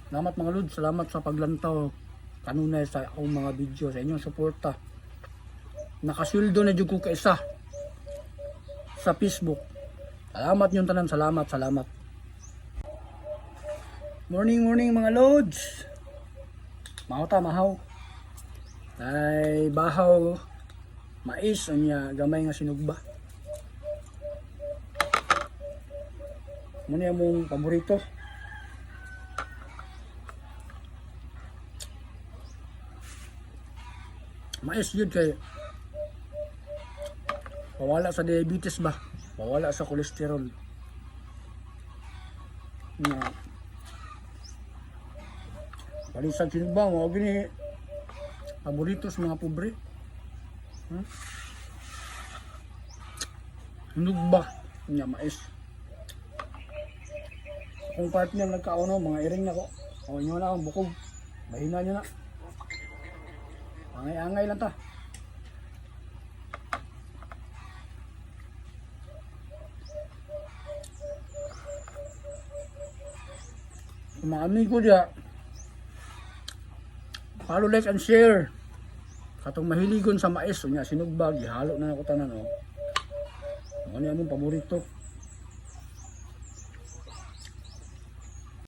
Salamat mga lod, salamat sa paglantaw kanunay sa akong mga video, sa inyong suporta. Nakasuldo na jud ko kaisa sa Facebook. Salamat yung tanan, salamat. Morning mga lods. Mahaw. Ay bahaw mais unya gamay nga sinugba. Muna yung paborito. Mais yun kay pawala sa diabetes ba, pawala sa kolesterol na balisan sinugba mo gini paborito sa mga pobre. Sinugba nya mais. Kung partner nagkauno mga iring na ko, o nyo na akong bukog, mahina nyo na, angay lang ta. Mga amigo diya, follow, like, and share. Katong mahiligon sa mais, o nga sinugbag, ihalo na ako tanan o. Ano yung among paborito.